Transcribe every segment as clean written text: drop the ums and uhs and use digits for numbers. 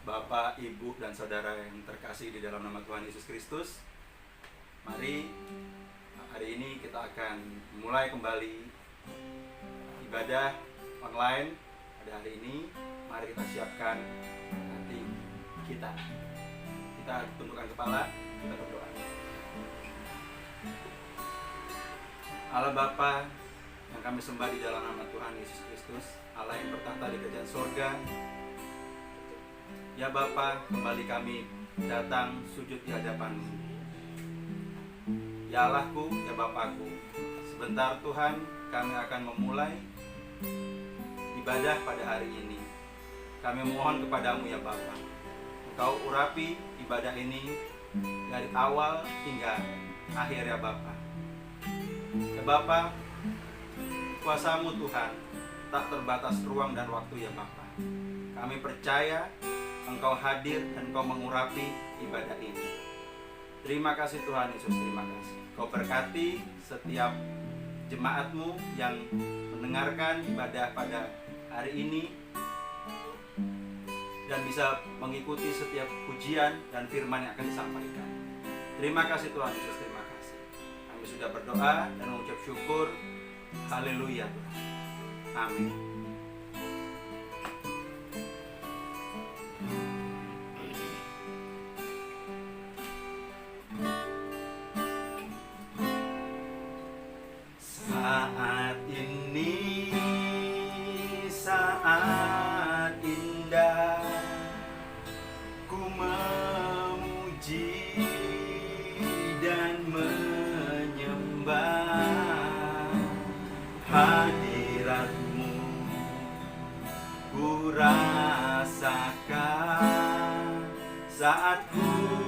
Bapak, Ibu, dan Saudara yang terkasih di dalam nama Tuhan Yesus Kristus. Mari hari ini kita akan mulai kembali ibadah online pada hari ini. Mari kita siapkan hati kita. Kita tundukkan kepala, kita berdoa. Allah Bapa yang kami sembah di dalam nama Tuhan Yesus Kristus, Allah yang bertahta di kerajaan sorga. Ya Bapa, kembali kami datang sujud di hadapan-Mu. Ya Allahku, ya Bapakku, sebentar Tuhan kami akan memulai ibadah pada hari ini. Kami mohon kepadamu ya Bapa, Engkau urapi ibadah ini dari awal hingga akhir ya Bapa. Ya Bapa, kuasa-Mu Tuhan tak terbatas ruang dan waktu ya Bapa. Kami percaya Engkau hadir dan Engkau mengurapi ibadah ini. Terima kasih Tuhan Yesus, terima kasih. Kau berkati setiap jemaat-Mu yang mendengarkan ibadah pada hari ini dan bisa mengikuti setiap pujian dan firman yang akan disampaikan. Terima kasih Tuhan Yesus, terima kasih. Kami sudah berdoa dan mengucap syukur. Haleluya Tuhan. Amin. Saat ini saat indah, ku memuji dan menyembah hadirat-Mu. Ku rasakan saat ku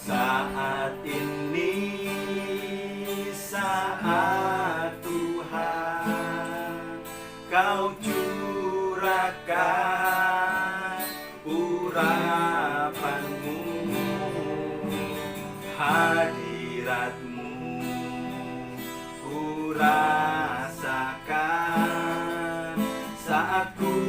saat ini saat Tuhan Kau curahkan urapan-Mu, hadirat-Mu. Ku rasakan saat ku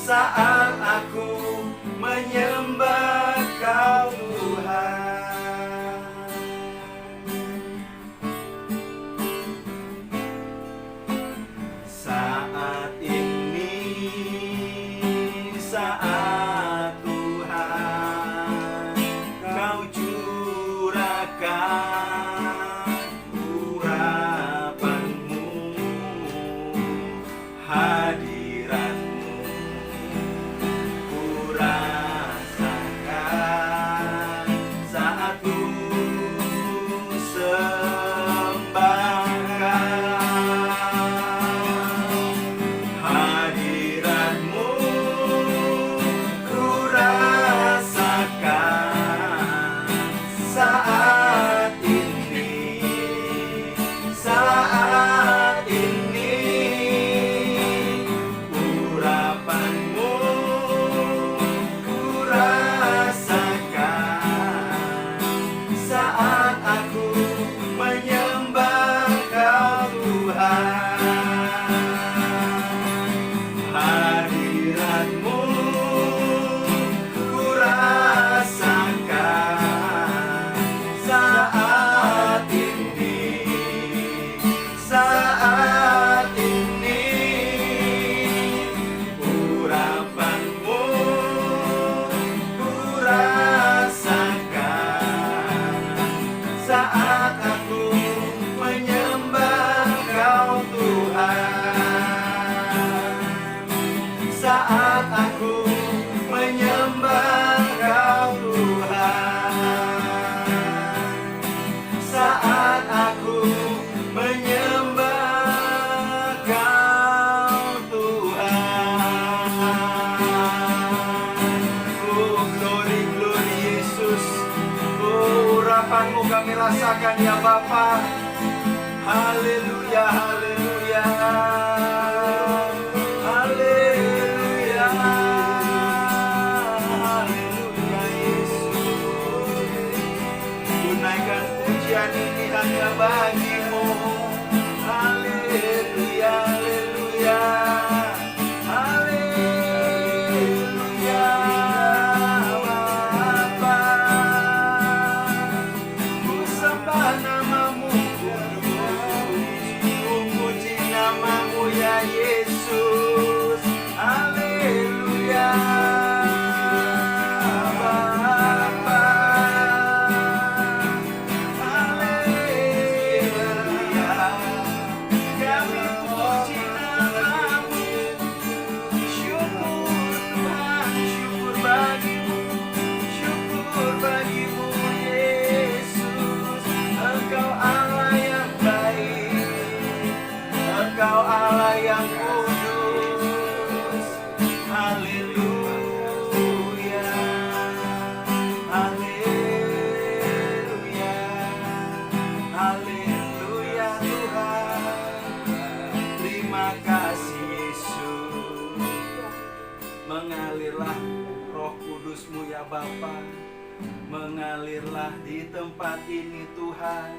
saat aku menyembah Kau Tuhan. Saat ini saat Tuhan Kau curahkan urapan-Mu, hadirat saat aku menyembah rasakan ya Bapa. Haleluya, haleluya, haleluya, haleluya Yesus. Tunaikan pujian ini hanya bagi-Mu. Haleluya, haleluya, haleluya Bapa. Ku sembah nama-Mu kudus, ku puji nama-Mu ya Yesus. Haleluya Bapa. Haleluya. Kami puji nama-Mu. Syukur Tuhan, syukur bagi-Mu. Syukur bagi-Mu Yesus. Engkau Allah yang baik, Engkau Allah yang kudus. Haleluya, haleluya, haleluya Tuhan. Terima kasih Yesus. Mengalirlah Roh Kudus-Mu ya Bapa. Mengalirlah di tempat ini Tuhan.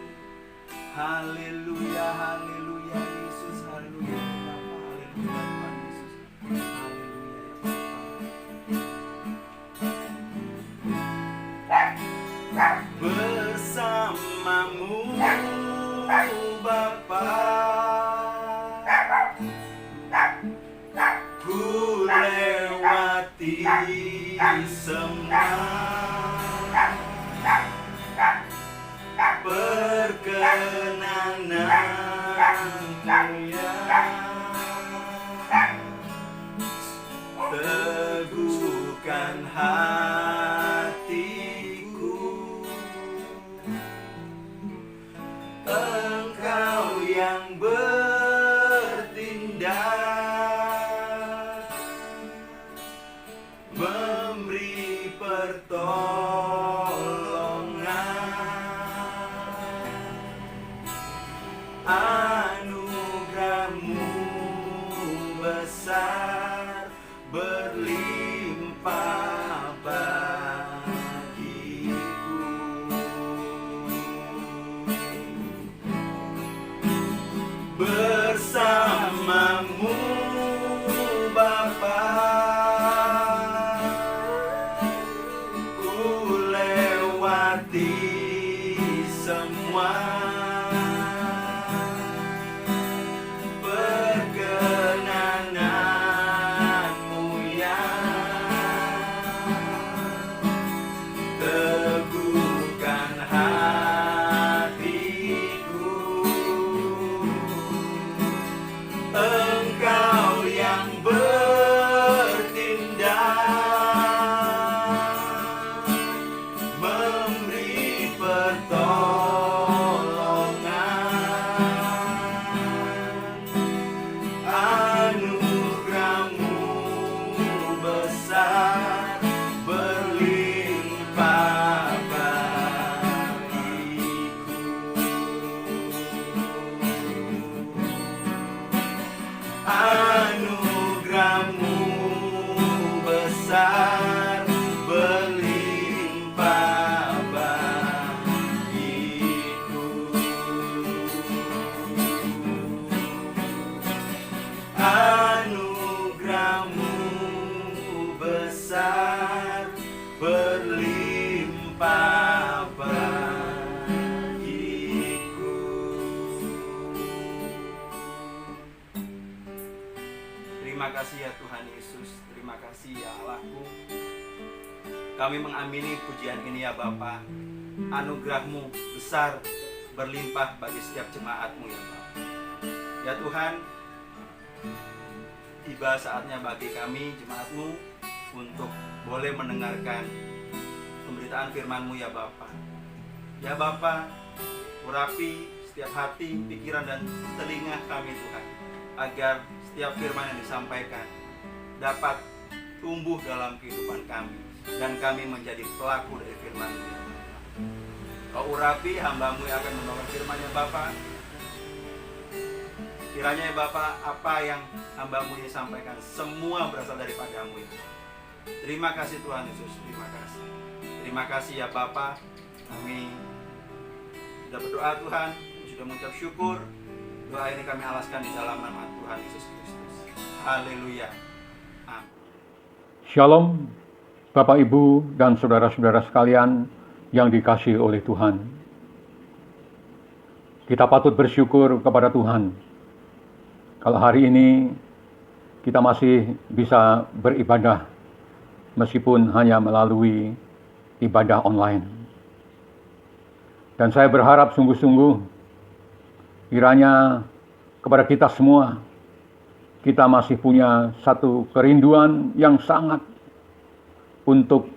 Haleluya, haleluya Yesus. Haleluya ya Bapa. Haleluya Tuhan Yesus. Haleluya ya Bapa. Bersama-Mu Bapa, ku lewati semua perkenanan-Mu ya. Teguhkan hatiku, Engkau yang bertindak, memberi pertolongan. Anugerah-Mu besar, berlimpah bagiku. Bersama-Mu Bapa, ku lewati semua perkenanan-Mu ya. Teguhkan hatiku, Engkau yang bertindak, memberi pertolongan. Anugerah-Mu besar, berlimpah bagiku. Anugerah-Mu besar, berlimpah bagiku. Anugerah-Mu besar, berlimpah bagiku. Terima kasih ya Tuhan Yesus. Terima kasih ya Allahku. Kami mengamini pujian ini ya Bapa. Anugerah-Mu besar, berlimpah bagi setiap jemaat-Mu ya Bapa. Ya Tuhan, tiba saatnya bagi kami jemaat-Mu untuk boleh mendengarkan pemberitaan firman-Mu ya Bapa. Ya Bapa, urapi setiap hati, pikiran dan telinga kami Tuhan, agar setiap firman yang disampaikan dapat tumbuh dalam kehidupan kami dan kami menjadi pelaku dari firman-Mu ya Bapa. Kau urapi hamba-Mu yang akan membawa firman-Nya Bapa. Kiranya ya Bapa, apa yang hamba-Mu ini sampaikan semua berasal daripada-Mu ya. Terima kasih Tuhan Yesus, terima kasih. Terima kasih ya Bapa. Kami sudah berdoa Tuhan, sudah mengucap syukur. Doa ini kami alaskan di dalam nama Tuhan Yesus Kristus. Haleluya. Amin. Shalom, Bapak Ibu dan saudara-saudara sekalian yang dikasihi oleh Tuhan. Kita patut bersyukur kepada Tuhan. Kalau hari ini kita masih bisa beribadah meskipun hanya melalui ibadah online. Dan saya berharap sungguh-sungguh kiranya kepada kita semua, kita masih punya satu kerinduan yang sangat untuk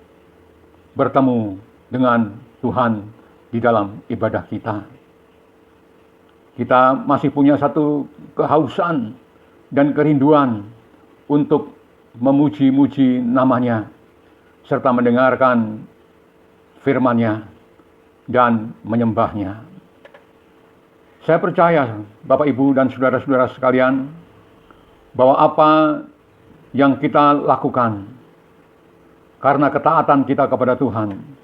bertemu dengan Tuhan di dalam ibadah kita. Kita masih punya satu kehausan dan kerinduan untuk memuji-muji nama-Nya, serta mendengarkan firman-Nya dan menyembah-Nya. Saya percaya, Bapak, Ibu, dan saudara-saudara sekalian, bahwa apa yang kita lakukan karena ketaatan kita kepada Tuhan,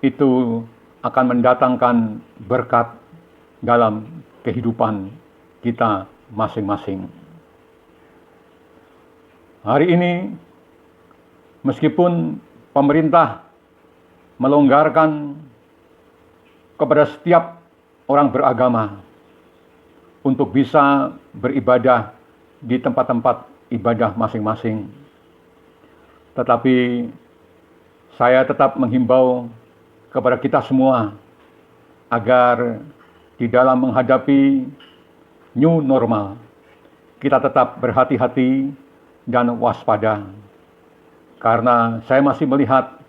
itu akan mendatangkan berkat dalam kehidupan kita masing-masing. Hari ini, meskipun pemerintah melonggarkan kepada setiap orang beragama untuk bisa beribadah di tempat-tempat ibadah masing-masing, tetapi saya tetap menghimbau kepada kita semua agar di dalam menghadapi new normal, kita tetap berhati-hati dan waspada. Karena saya masih melihat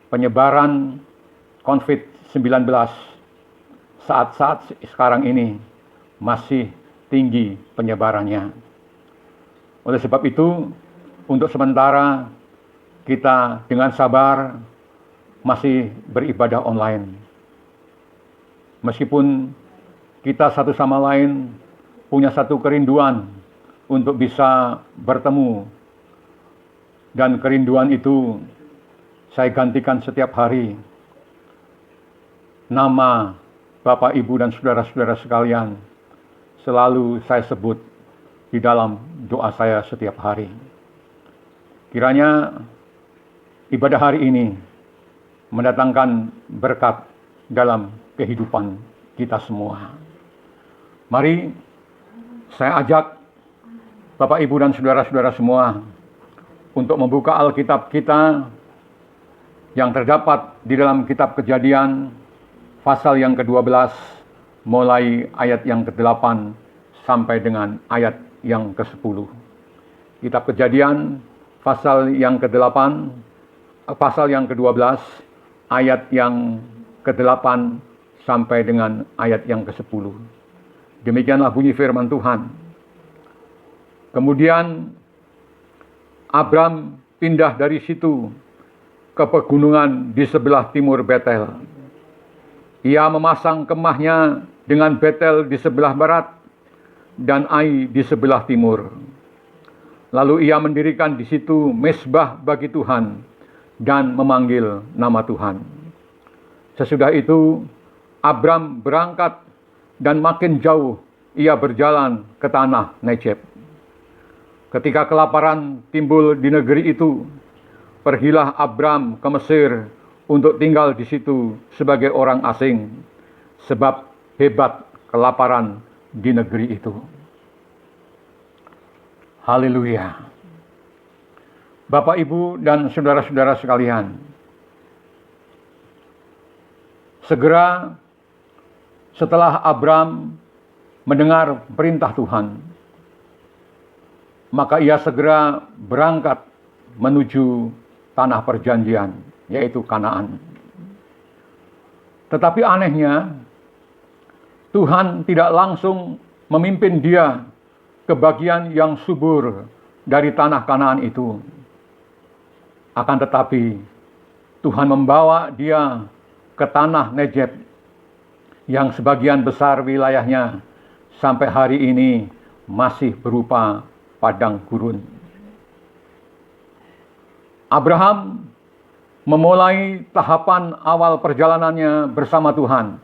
penyebaran COVID-19 saat-saat sekarang ini masih tinggi penyebarannya. Oleh sebab itu, untuk sementara kita dengan sabar masih beribadah online. Meskipun kita satu sama lain punya satu kerinduan untuk bisa bertemu, dan kerinduan itu saya gantikan setiap hari. Nama Bapak, Ibu, dan saudara-saudara sekalian selalu saya sebut di dalam doa saya setiap hari. Kiranya ibadah hari ini mendatangkan berkat dalam kehidupan kita semua. Mari saya ajak Bapak, Ibu, dan saudara-saudara semua untuk membuka Alkitab kita yang terdapat di dalam kitab Kejadian pasal yang ke-12 mulai ayat yang ke-8 sampai dengan ayat yang ke-10. Kitab Kejadian pasal yang ke-8, pasal yang ke-12 ayat yang ke-8 sampai dengan ayat yang ke-10. Demikianlah bunyi firman Tuhan. Kemudian Abram pindah dari situ ke pegunungan di sebelah timur Betel. Ia memasang kemahnya dengan Betel di sebelah barat dan Ai di sebelah timur. Lalu ia mendirikan di situ mezbah bagi Tuhan dan memanggil nama Tuhan. Sesudah itu Abram berangkat dan makin jauh ia berjalan ke tanah Negeb. Ketika kelaparan timbul di negeri itu, pergilah Abram ke Mesir untuk tinggal di situ sebagai orang asing, sebab hebat kelaparan di negeri itu. Haleluya. Bapak, Ibu, dan saudara-saudara sekalian, segera setelah Abram mendengar perintah Tuhan, maka ia segera berangkat menuju tanah perjanjian, yaitu Kanaan. Tetapi anehnya, Tuhan tidak langsung memimpin dia ke bagian yang subur dari tanah Kanaan itu. Akan tetapi, Tuhan membawa dia ke tanah Negeb yang sebagian besar wilayahnya sampai hari ini masih berupa padang gurun. Abraham memulai tahapan awal perjalanannya bersama Tuhan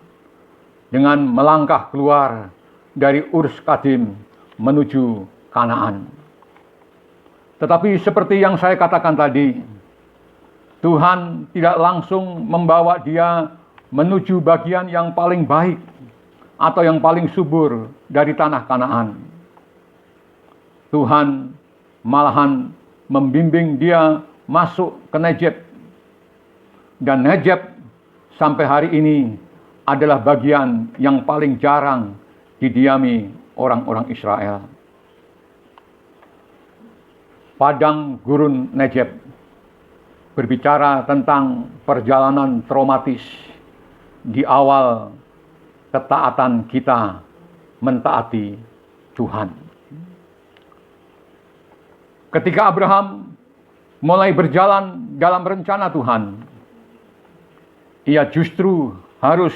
dengan melangkah keluar dari Ur Kasdim menuju Kanaan. Tetapi seperti yang saya katakan tadi, Tuhan tidak langsung membawa dia menuju bagian yang paling baik atau yang paling subur dari tanah Kanaan. Tuhan malahan membimbing dia masuk ke Negeb. Dan Negeb sampai hari ini adalah bagian yang paling jarang didiami orang-orang Israel. Padang gurun Negeb berbicara tentang perjalanan traumatis di awal ketaatan kita mentaati Tuhan. Ketika Abraham mulai berjalan dalam rencana Tuhan, ia justru harus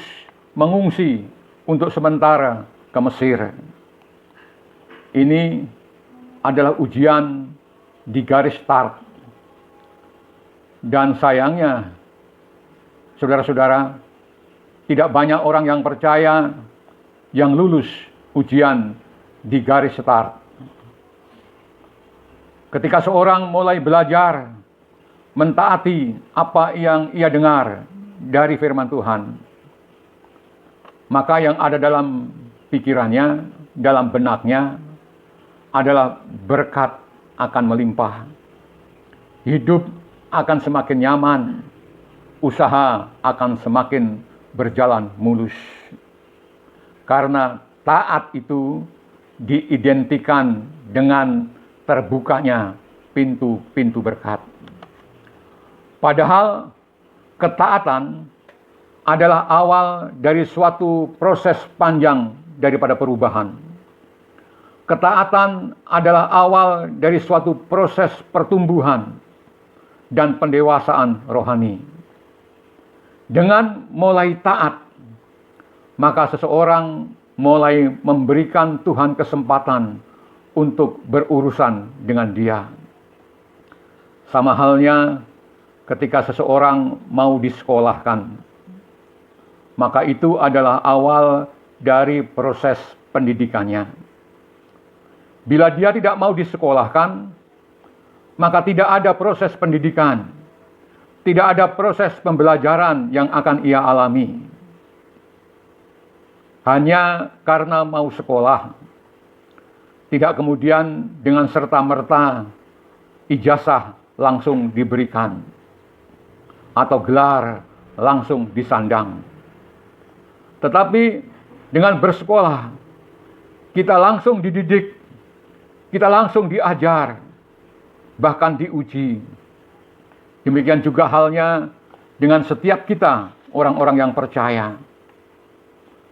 mengungsi untuk sementara ke Mesir. Ini adalah ujian di garis start. Dan sayangnya, saudara-saudara, tidak banyak orang yang percaya yang lulus ujian di garis start. Ketika seorang mulai belajar mentaati apa yang ia dengar dari firman Tuhan, maka yang ada dalam pikirannya, dalam benaknya adalah berkat akan melimpah. Hidup akan semakin nyaman, usaha akan semakin berjalan mulus. Karena taat itu diidentikan dengan terbukanya pintu-pintu berkat. Padahal ketaatan adalah awal dari suatu proses panjang daripada perubahan. Ketaatan adalah awal dari suatu proses pertumbuhan dan pendewasaan rohani. Dengan mulai taat, maka seseorang mulai memberikan Tuhan kesempatan untuk berurusan dengan dia. Sama halnya ketika seseorang mau disekolahkan, maka itu adalah awal dari proses pendidikannya. Bila dia tidak mau disekolahkan, maka tidak ada proses pendidikan, tidak ada proses pembelajaran yang akan ia alami. Hanya karena mau sekolah, tidak kemudian dengan serta-merta ijazah langsung diberikan atau gelar langsung disandang. Tetapi dengan bersekolah, kita langsung dididik, kita langsung diajar, bahkan diuji. Demikian juga halnya dengan setiap kita, orang-orang yang percaya.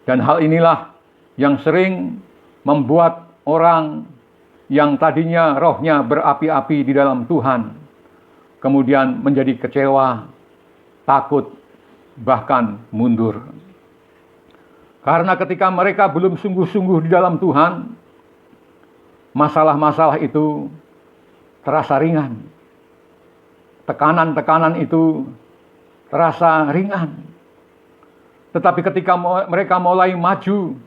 Dan hal inilah yang sering membuat orang yang tadinya rohnya berapi-api di dalam Tuhan, kemudian menjadi kecewa, takut, bahkan mundur. Karena ketika mereka belum sungguh-sungguh di dalam Tuhan, masalah-masalah itu terasa ringan. Tekanan-tekanan itu terasa ringan. Tetapi ketika mereka mulai maju,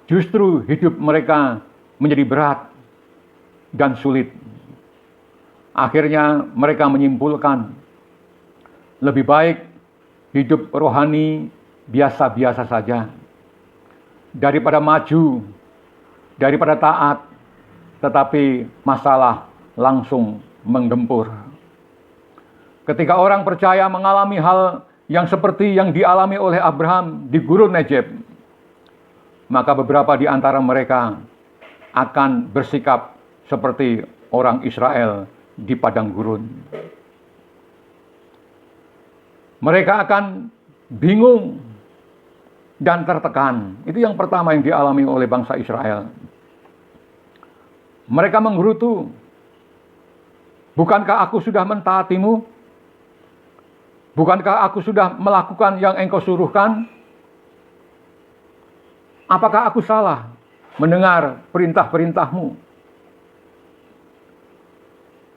justru hidup mereka menjadi berat dan sulit. Akhirnya mereka menyimpulkan, lebih baik hidup rohani biasa-biasa saja, daripada maju, daripada taat, tetapi masalah langsung menggempur. Ketika orang percaya mengalami hal yang seperti yang dialami oleh Abraham di gurun Negeb, maka beberapa di antara mereka akan bersikap seperti orang Israel di padang gurun. Mereka akan bingung dan tertekan. Itu yang pertama yang dialami oleh bangsa Israel. Mereka menggerutu, bukankah aku sudah mentaatimu? Bukankah aku sudah melakukan yang engkau suruhkan? Apakah aku salah mendengar perintah-perintahmu?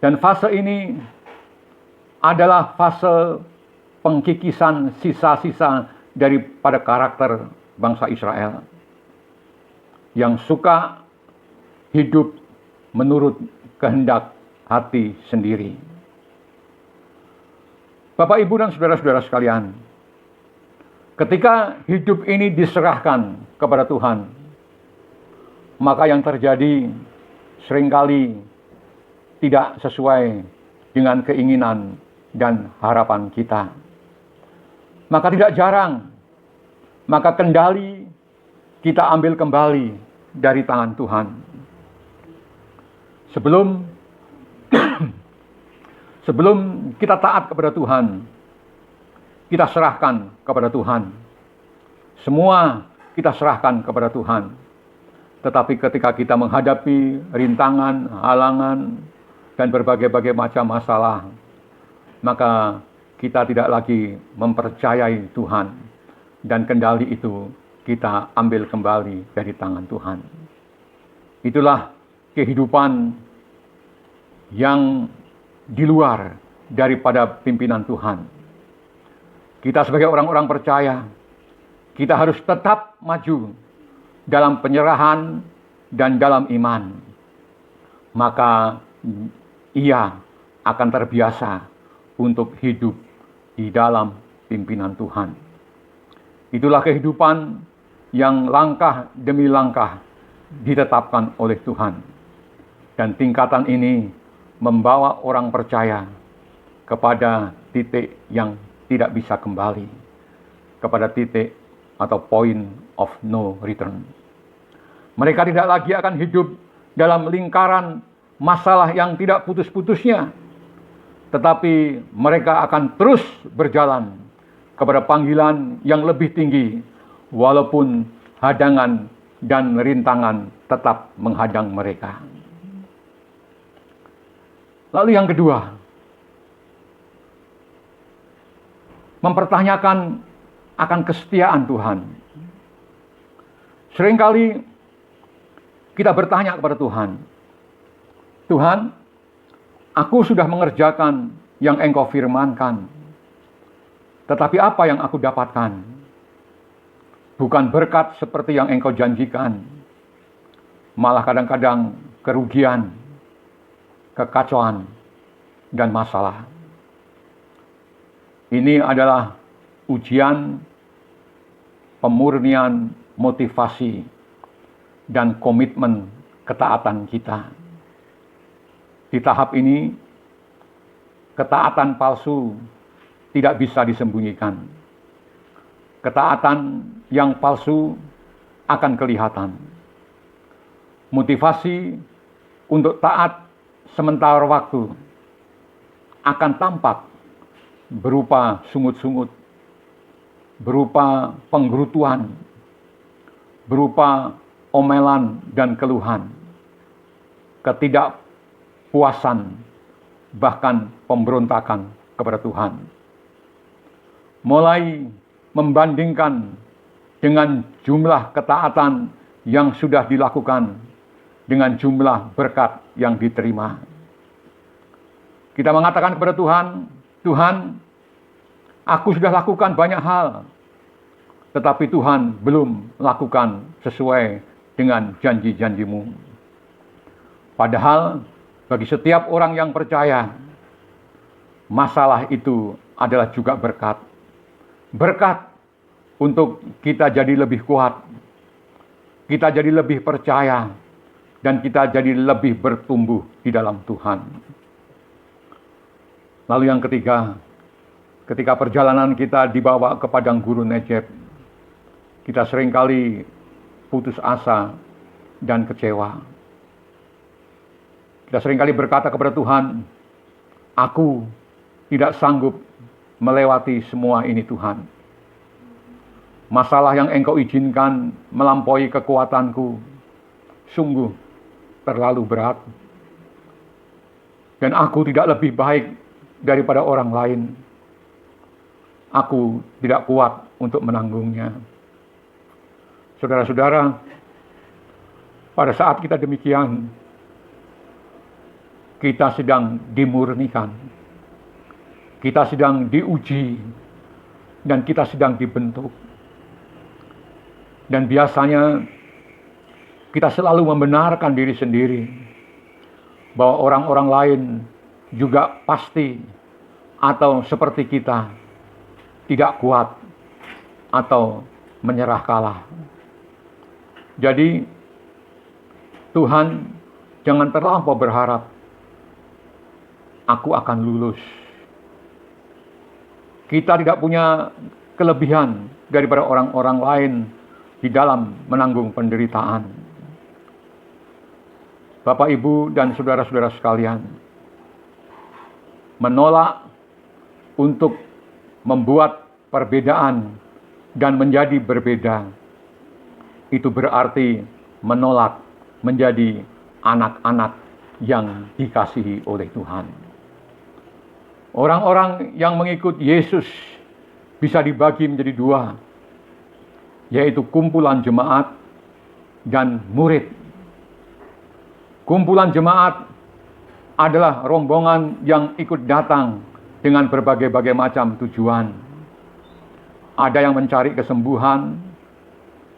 Dan fase ini adalah fase pengkikisan sisa-sisa daripada karakter bangsa Israel yang suka hidup menurut kehendak hati sendiri. Bapak, Ibu, dan saudara-saudara sekalian, ketika hidup ini diserahkan kepada Tuhan, maka yang terjadi seringkali tidak sesuai dengan keinginan dan harapan kita. Maka tidak jarang, maka kendali kita ambil kembali dari tangan Tuhan. Sebelum kita taat kepada Tuhan, kita serahkan kepada Tuhan. Semua kita serahkan kepada Tuhan. Tetapi ketika kita menghadapi rintangan, halangan, dan berbagai-bagai macam masalah, maka kita tidak lagi mempercayai Tuhan. Dan kendali itu kita ambil kembali dari tangan Tuhan. Itulah kehidupan yang di luar daripada pimpinan Tuhan. Kita sebagai orang-orang percaya, kita harus tetap maju dalam penyerahan dan dalam iman. Maka ia akan terbiasa untuk hidup di dalam pimpinan Tuhan. Itulah kehidupan yang langkah demi langkah ditetapkan oleh Tuhan. Dan tingkatan ini membawa orang percaya kepada titik yang tidak bisa kembali, kepada titik atau point of no return. Mereka tidak lagi akan hidup dalam lingkaran masalah yang tidak putus-putusnya, tetapi mereka akan terus berjalan kepada panggilan yang lebih tinggi, walaupun hadangan dan rintangan tetap menghadang mereka. Lalu yang kedua, mempertanyakan akan kesetiaan Tuhan. Seringkali kita bertanya kepada Tuhan, Tuhan, aku sudah mengerjakan yang Engkau firmankan, tetapi apa yang aku dapatkan? Bukan berkat seperti yang Engkau janjikan, malah kadang-kadang kerugian, kekacauan, dan masalah. Ini adalah ujian pemurnian motivasi dan komitmen ketaatan kita. Di tahap ini, ketaatan palsu tidak bisa disembunyikan. Ketaatan yang palsu akan kelihatan. Motivasi untuk taat sementara waktu akan tampak berupa sungut-sungut, berupa penggerutuan, berupa omelan dan keluhan, ketidakpuasan, bahkan pemberontakan kepada Tuhan. Mulai membandingkan dengan jumlah ketaatan yang sudah dilakukan dengan jumlah berkat yang diterima. Kita mengatakan kepada Tuhan, Tuhan, aku sudah lakukan banyak hal, tetapi Tuhan belum lakukan sesuai dengan janji-janji-Mu. Padahal bagi setiap orang yang percaya, masalah itu adalah juga berkat. Berkat untuk kita jadi lebih kuat, kita jadi lebih percaya, dan kita jadi lebih bertumbuh di dalam Tuhan. Lalu yang ketiga, ketika perjalanan kita dibawa ke padang gurun Negeb, kita seringkali putus asa dan kecewa. Kita seringkali berkata kepada Tuhan, aku tidak sanggup melewati semua ini Tuhan. Masalah yang Engkau izinkan melampaui kekuatanku, sungguh terlalu berat. Dan aku tidak lebih baik daripada orang lain. aku tidak kuat untuk menanggungnya. Saudara-saudara, pada saat kita demikian, kita sedang dimurnikan, kita sedang diuji, dan kita sedang dibentuk. Dan biasanya kita selalu membenarkan diri sendiri bahwa orang-orang lain juga pasti atau seperti kita tidak kuat atau menyerah kalah. Jadi Tuhan jangan terlampau berharap aku akan lulus. Kita tidak punya kelebihan daripada orang-orang lain di dalam menanggung penderitaan. Bapak, Ibu, dan saudara-saudara sekalian, menolak untuk membuat perbedaan dan menjadi berbeda, itu berarti menolak menjadi anak-anak yang dikasihi oleh Tuhan. Orang-orang yang mengikut Yesus bisa dibagi menjadi dua, yaitu kumpulan jemaat dan murid. Kumpulan jemaat adalah rombongan yang ikut datang dengan berbagai-bagai macam tujuan. Ada yang mencari kesembuhan,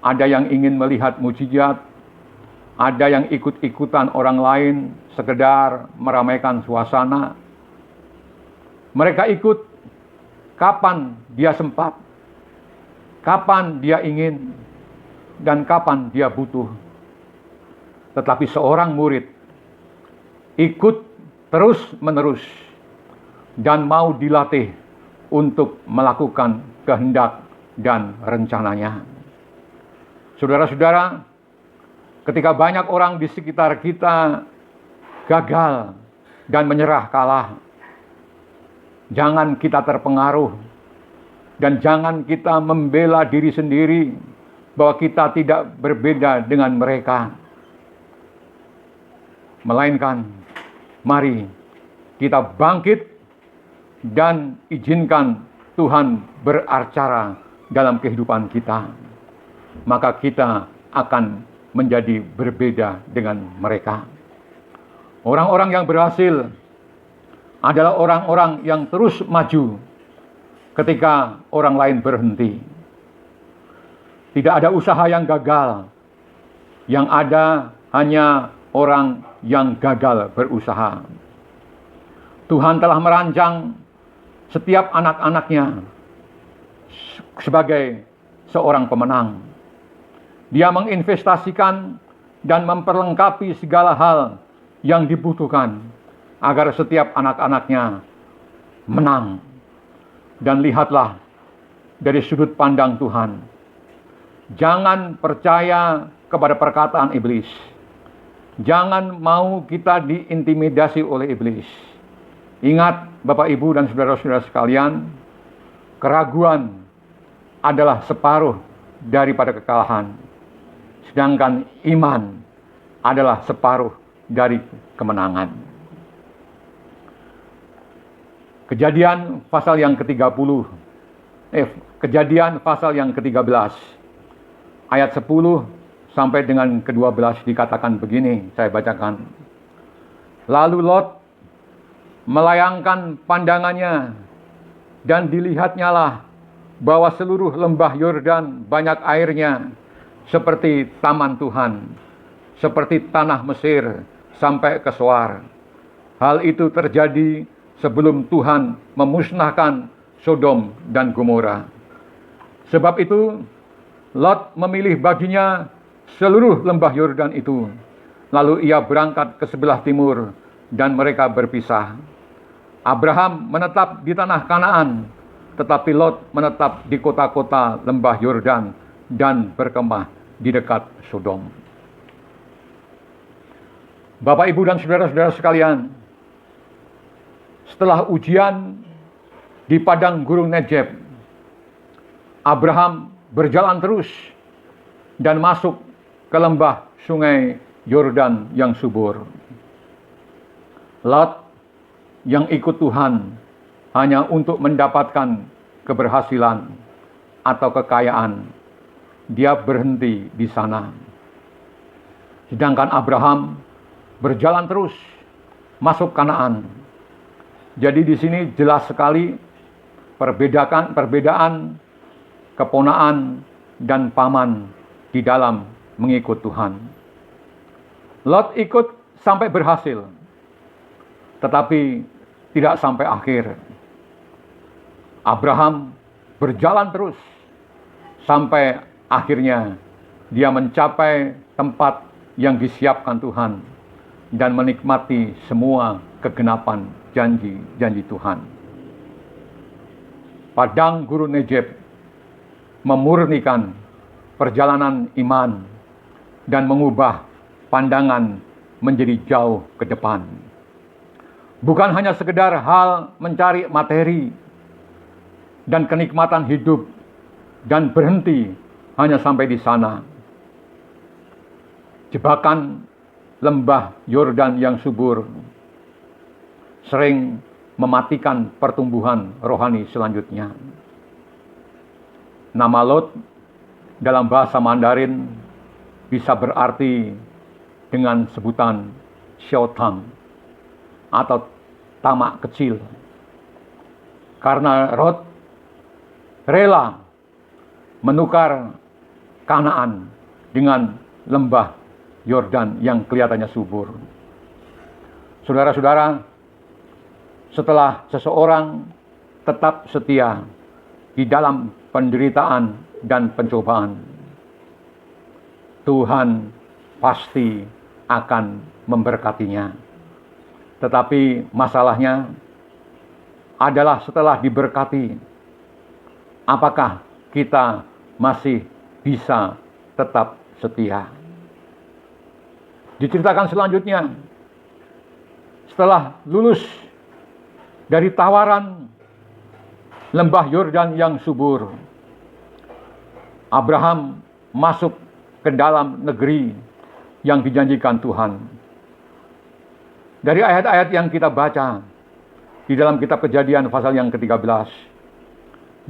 ada yang ingin melihat mujizat, ada yang ikut-ikutan orang lain sekedar meramaikan suasana. Mereka ikut kapan dia sempat, kapan dia ingin, dan kapan dia butuh. Tetapi seorang murid ikut terus-menerus dan mau dilatih untuk melakukan kehendak dan rencananya. Saudara-saudara, ketika banyak orang di sekitar kita gagal dan menyerah kalah, jangan kita terpengaruh dan jangan kita membela diri sendiri bahwa kita tidak berbeda dengan mereka. Melainkan, mari kita bangkit dan izinkan Tuhan beracara dalam kehidupan kita. Maka kita akan menjadi berbeda dengan mereka. Orang-orang yang berhasil adalah orang-orang yang terus maju ketika orang lain berhenti. Tidak ada usaha yang gagal. Yang ada hanya orang yang gagal berusaha. Tuhan telah merancang setiap anak-anaknya sebagai seorang pemenang. Dia menginvestasikan dan memperlengkapi segala hal yang dibutuhkan agar setiap anak-anaknya menang. Dan lihatlah dari sudut pandang Tuhan. Jangan percaya kepada perkataan iblis. Jangan mau kita diintimidasi oleh iblis. Ingat, Bapak, Ibu, dan saudara-saudara sekalian, keraguan adalah separuh daripada kekalahan. Sedangkan iman adalah separuh dari kemenangan. Kejadian pasal yang ke-30, Kejadian pasal yang ke-13, ayat 10 sampai dengan ke-12 dikatakan begini, saya bacakan. Lalu Lot melayangkan pandangannya dan dilihatnyalah bahwa seluruh lembah Yordan banyak airnya seperti taman Tuhan, seperti tanah Mesir sampai ke Soar. Hal itu terjadi sebelum Tuhan memusnahkan Sodom dan Gomora. Sebab itu Lot memilih baginya seluruh lembah Yordan itu. Lalu ia berangkat ke sebelah timur dan mereka berpisah. Abraham menetap di tanah Kanaan, tetapi Lot menetap di kota-kota lembah Yordan dan berkemah di dekat Sodom. Bapak, Ibu, dan saudara-saudara sekalian, setelah ujian di padang gurun Negeb, Abraham berjalan terus dan masuk ke lembah sungai Yordan yang subur. Lot yang ikut Tuhan hanya untuk mendapatkan keberhasilan atau kekayaan, dia berhenti di sana. Sedangkan Abraham berjalan terus masuk Kanaan. Jadi di sini jelas sekali perbedaan keponaan dan paman di dalam mengikut Tuhan. Lot ikut sampai berhasil, tetapi tidak sampai akhir. Abraham berjalan terus sampai akhirnya dia mencapai tempat yang disiapkan Tuhan dan menikmati semua kegenapan janji-janji Tuhan. Padang gurun Negeb memurnikan perjalanan iman dan mengubah pandangan menjadi jauh ke depan. Bukan hanya sekedar hal mencari materi dan kenikmatan hidup dan berhenti hanya sampai di sana. Jebakan lembah Yordan yang subur sering mematikan pertumbuhan rohani selanjutnya. Nama Lot dalam bahasa Mandarin bisa berarti dengan sebutan Xiaotang atau tamak kecil. Karena Lot rela menukar Kanaan dengan lembah Yordan yang kelihatannya subur. Saudara-saudara, setelah seseorang tetap setia di dalam penderitaan dan pencobaan, Tuhan pasti akan memberkatinya. Tetapi masalahnya adalah setelah diberkati, apakah kita masih bisa tetap setia? Diceritakan selanjutnya, setelah lulus dari tawaran lembah Yordan yang subur, Abraham masuk ke dalam negeri yang dijanjikan Tuhan. Dari ayat-ayat yang kita baca di dalam kitab Kejadian pasal yang ke-13,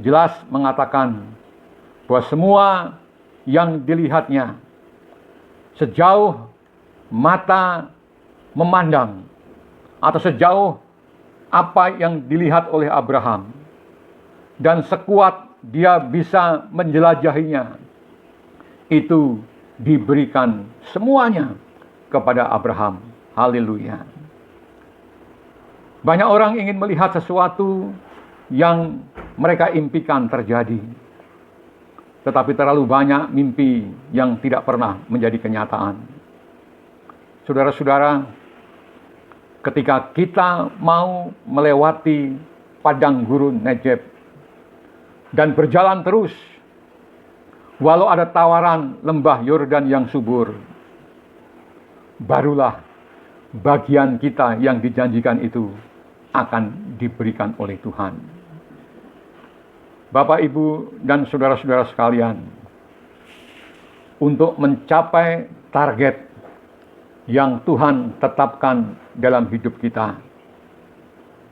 jelas mengatakan bahwa semua yang dilihatnya sejauh mata memandang atau sejauh apa yang dilihat oleh Abraham dan sekuat dia bisa menjelajahinya, itu diberikan semuanya kepada Abraham. Haleluya. Banyak orang ingin melihat sesuatu yang mereka impikan terjadi, tetapi terlalu banyak mimpi yang tidak pernah menjadi kenyataan. Saudara-saudara, ketika kita mau melewati padang gurun Negeb dan berjalan terus, walau ada tawaran lembah Yordan yang subur, barulah bagian kita yang dijanjikan itu akan diberikan oleh Tuhan. Bapak, Ibu, dan saudara-saudara sekalian, untuk mencapai target yang Tuhan tetapkan dalam hidup kita,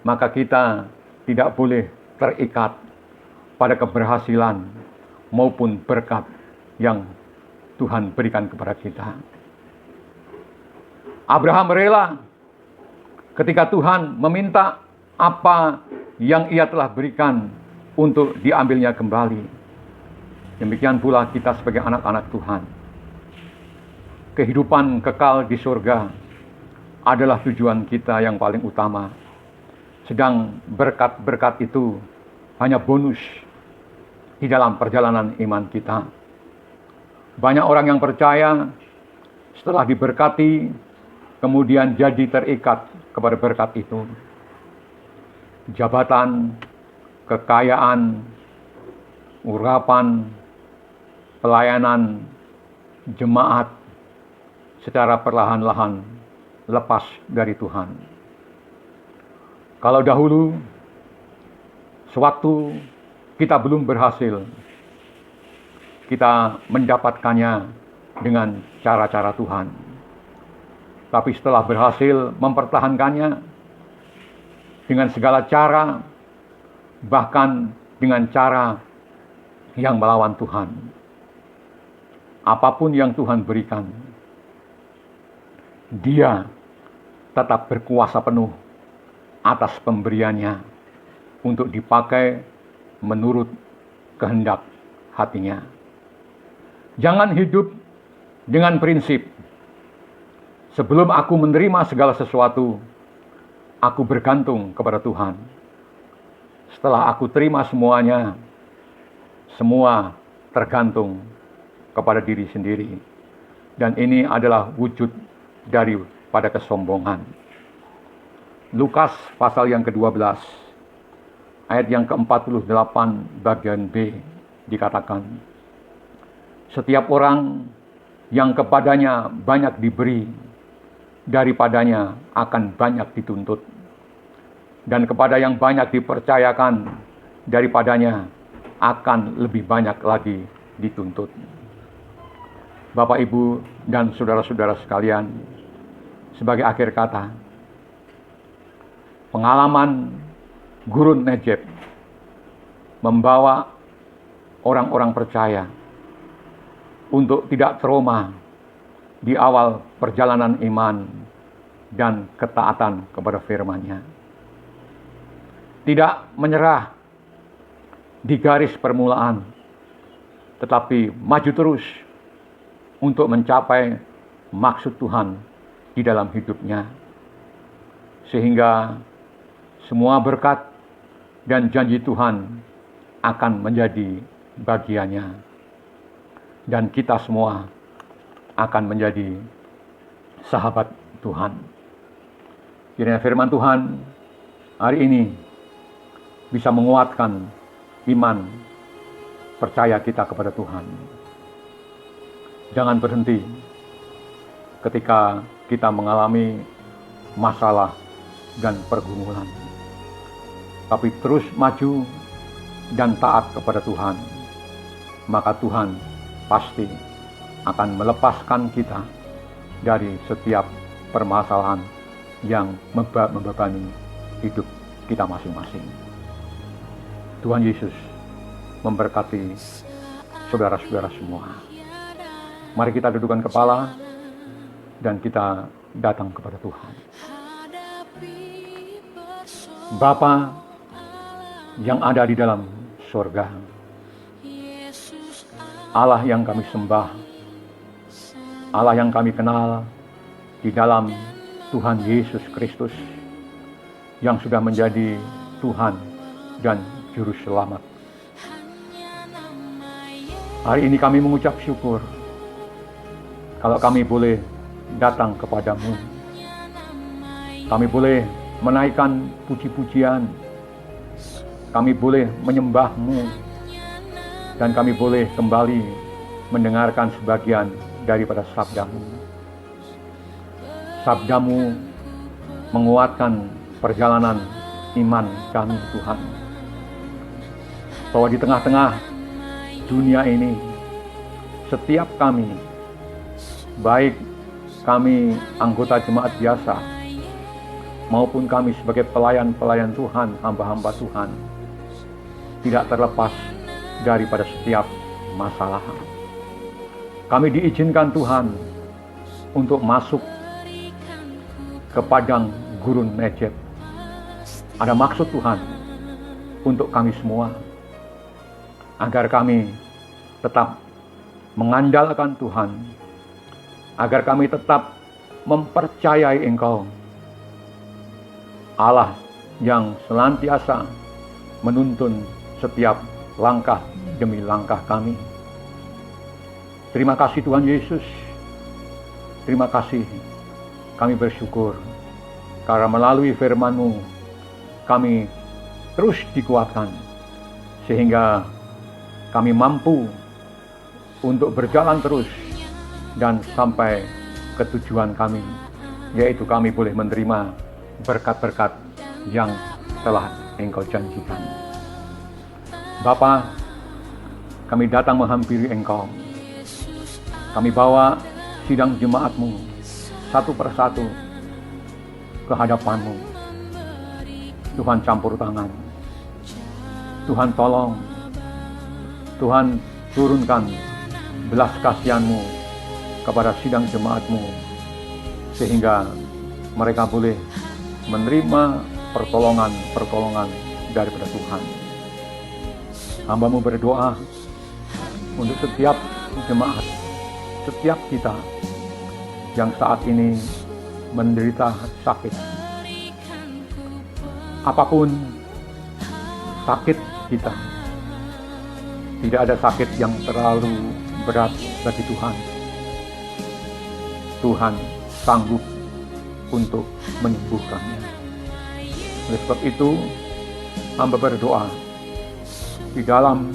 maka kita tidak boleh terikat pada keberhasilan maupun berkat yang Tuhan berikan kepada kita. Abraham rela ketika Tuhan meminta apa yang ia telah berikan untuk diambilnya kembali. Demikian pula kita sebagai anak-anak Tuhan. Kehidupan kekal di surga adalah tujuan kita yang paling utama. Sedang berkat-berkat itu hanya bonus di dalam perjalanan iman kita. Banyak orang yang percaya setelah diberkati, kemudian jadi terikat kepada berkat itu. Jabatan, kekayaan, urapan, pelayanan, jemaat, secara perlahan-lahan lepas dari Tuhan. Kalau dahulu, sewaktu kita belum berhasil, kita mendapatkannya dengan cara-cara Tuhan. Tapi setelah berhasil mempertahankannya dengan segala cara, bahkan dengan cara yang melawan Tuhan. Apapun yang Tuhan berikan, Dia tetap berkuasa penuh atas pemberiannya untuk dipakai menurut kehendak hatinya. Jangan hidup dengan prinsip, sebelum aku menerima segala sesuatu, aku bergantung kepada Tuhan. Setelah aku terima semuanya, semua tergantung kepada diri sendiri. Dan ini adalah wujud daripada kesombongan. Lukas pasal yang ke-12, ayat yang ke-48 bagian B dikatakan, setiap orang yang kepadanya banyak diberi, daripadanya akan banyak dituntut. Dan kepada yang banyak dipercayakan, daripadanya akan lebih banyak lagi dituntut. Bapak, Ibu, dan saudara-saudara sekalian, sebagai akhir kata, pengalaman gurun Nejeb membawa orang-orang percaya untuk tidak trauma di awal perjalanan iman dan ketaatan kepada firman-Nya. Tidak menyerah di garis permulaan, tetapi maju terus untuk mencapai maksud Tuhan di dalam hidupnya. Sehingga semua berkat dan janji Tuhan akan menjadi bagiannya. Dan kita semua akan menjadi sahabat Tuhan. Kiranya firman Tuhan hari ini bisa menguatkan iman percaya kita kepada Tuhan. Jangan berhenti ketika kita mengalami masalah dan pergumulan, tapi terus maju dan taat kepada Tuhan. Maka Tuhan pasti akan melepaskan kita dari setiap permasalahan yang membebani hidup kita masing-masing. Tuhan Yesus memberkati saudara-saudara semua. Mari kita dudukkan kepala dan kita datang kepada Tuhan. Bapa yang ada di dalam surga, Allah yang kami sembah, Allah yang kami kenal di dalam Tuhan Yesus Kristus yang sudah menjadi Tuhan dan Juru Selamat. Hari ini kami mengucap syukur kalau kami boleh datang kepadamu. Kami boleh menaikkan puji-pujian, kami boleh menyembahmu, dan kami boleh kembali mendengarkan sebagian daripada sabdamu. Sabdamu menguatkan perjalanan iman kami, Tuhan. Bahwa di tengah-tengah dunia ini, setiap kami, baik kami anggota jemaat biasa, maupun kami sebagai pelayan-pelayan Tuhan, hamba-hamba Tuhan, tidak terlepas daripada setiap masalah. Kami diizinkan Tuhan untuk masuk ke padang gurun Nejeb. Ada maksud Tuhan untuk kami semua, agar kami tetap mengandalkan Tuhan, agar kami tetap mempercayai Engkau, Allah yang senantiasa menuntun setiap langkah demi langkah kami. Terima kasih Tuhan Yesus. Terima kasih. Kami bersyukur karena melalui firman-Mu kami terus dikuatkan, sehingga kami mampu untuk berjalan terus dan sampai ke tujuan kami, yaitu kami boleh menerima berkat-berkat yang telah Engkau janjikan. Bapa, kami datang menghampiri Engkau. Kami bawa sidang jemaat-Mu satu persatu ke hadapan-Mu. Tuhan campur tangan. Tuhan tolong, Tuhan turunkan belas kasihan-Mu kepada sidang jemaat-Mu, sehingga mereka boleh menerima pertolongan daripada Tuhan. Hamba-Mu berdoa untuk setiap jemaat, setiap kita yang saat ini menderita sakit. Apapun sakit kita, tidak ada sakit yang terlalu berat bagi Tuhan. Tuhan sanggup untuk menyembuhkannya. Oleh sebab itu, hamba berdoa di dalam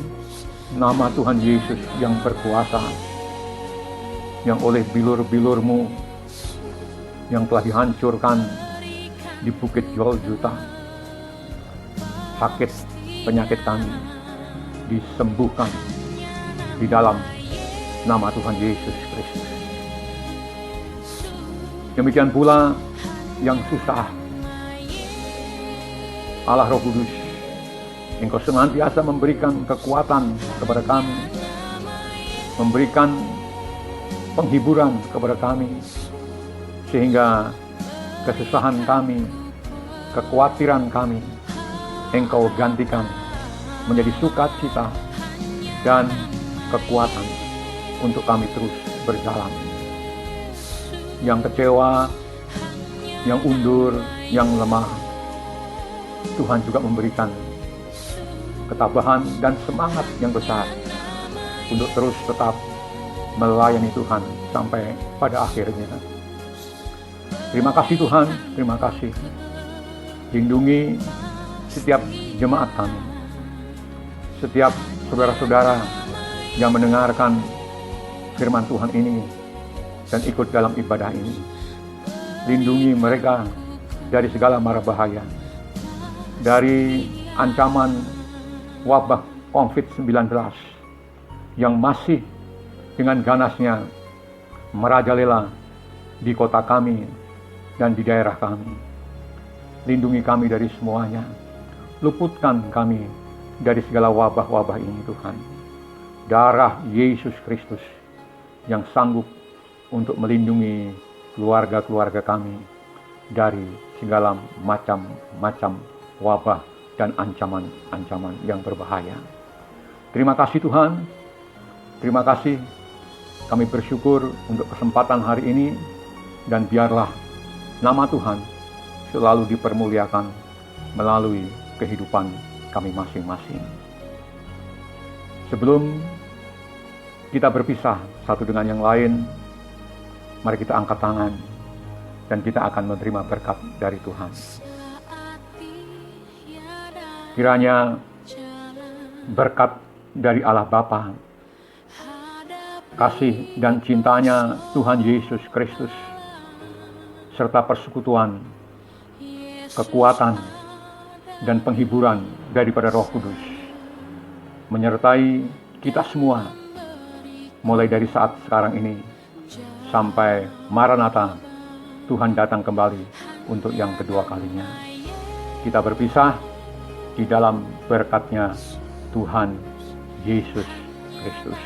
nama Tuhan Yesus yang berkuasa, yang oleh bilur-bilur-Mu yang telah dihancurkan di Bukit Golgota, sakit penyakit kami disembuhkan di dalam nama Tuhan Yesus Kristus. Demikian pula yang susah, Allah Roh Kudus, Engkau senantiasa memberikan kekuatan kepada kami, memberikan penghiburan kepada kami, sehingga kesusahan kami, kekhawatiran kami, Engkau gantikan menjadi sukacita dan kekuatan untuk kami terus berjalan. Yang kecewa, yang undur, yang lemah, Tuhan juga memberikan ketabahan dan semangat yang besar untuk terus tetap melayani Tuhan sampai pada akhirnya. Terima kasih Tuhan, terima kasih. Lindungi setiap jemaat kami, setiap saudara-saudara yang mendengarkan firman Tuhan ini dan ikut dalam ibadah ini. Lindungi mereka dari segala mara bahaya, dari ancaman wabah COVID-19 yang masih dengan ganasnya merajalela di kota kami dan di daerah kami. Lindungi kami dari semuanya. Luputkan kami dari segala wabah-wabah ini Tuhan. Darah Yesus Kristus yang sanggup untuk melindungi keluarga-keluarga kami dari segala macam wabah dan ancaman-ancaman yang berbahaya. Terima kasih Tuhan. Terima kasih. Kami bersyukur untuk kesempatan hari ini, dan biarlah nama Tuhan selalu dipermuliakan melalui kehidupan kami masing-masing. Sebelum kita berpisah satu dengan yang lain, mari kita angkat tangan dan kita akan menerima berkat dari Tuhan. Kiranya berkat dari Allah Bapa, kasih dan cintanya Tuhan Yesus Kristus, serta persekutuan, kekuatan, dan penghiburan daripada Roh Kudus menyertai kita semua, mulai dari saat sekarang ini sampai Maranatha, Tuhan datang kembali untuk yang kedua kalinya. Kita berpisah di dalam berkat-Nya Tuhan Yesus Kristus.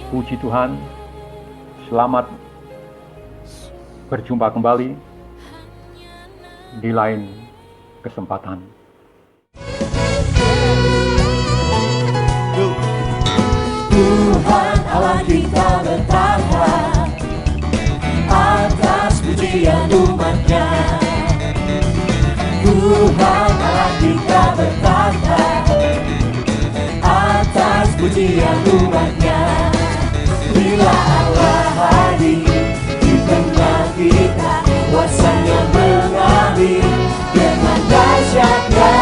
Puji Tuhan, selamat berjumpa kembali di lain kesempatan. Tuhan Allah kita bertahan atas pujian umat-Nya. Tuhan Allah kita bertahan atas pujian umat-Nya. Bila Allah hadir di tengah kita, kuasa-Nya mengalir dengan dahsyat-Nya.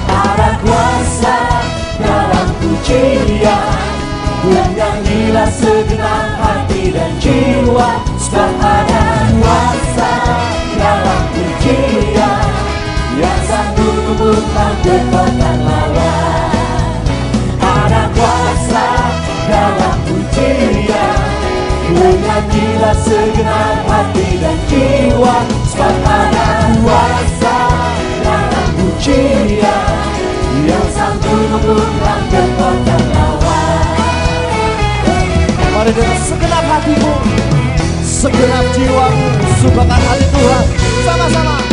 Ada kuasa dalam pujian, bernyanyilah segenap hati dan jiwa, sebab ada kuasa dalam pujian yang sanggup membuka kekuatan lawan. Ada kuasa dalam pujian, bernyanyilah segenap hati dan jiwa, sebab ada kuasa dalam pujian ceria yang sanggup membuka kekuatan lawan. Mari dengan segenap hatimu, segenap jiwamu, sukakan hati Tuhan. Sama-sama.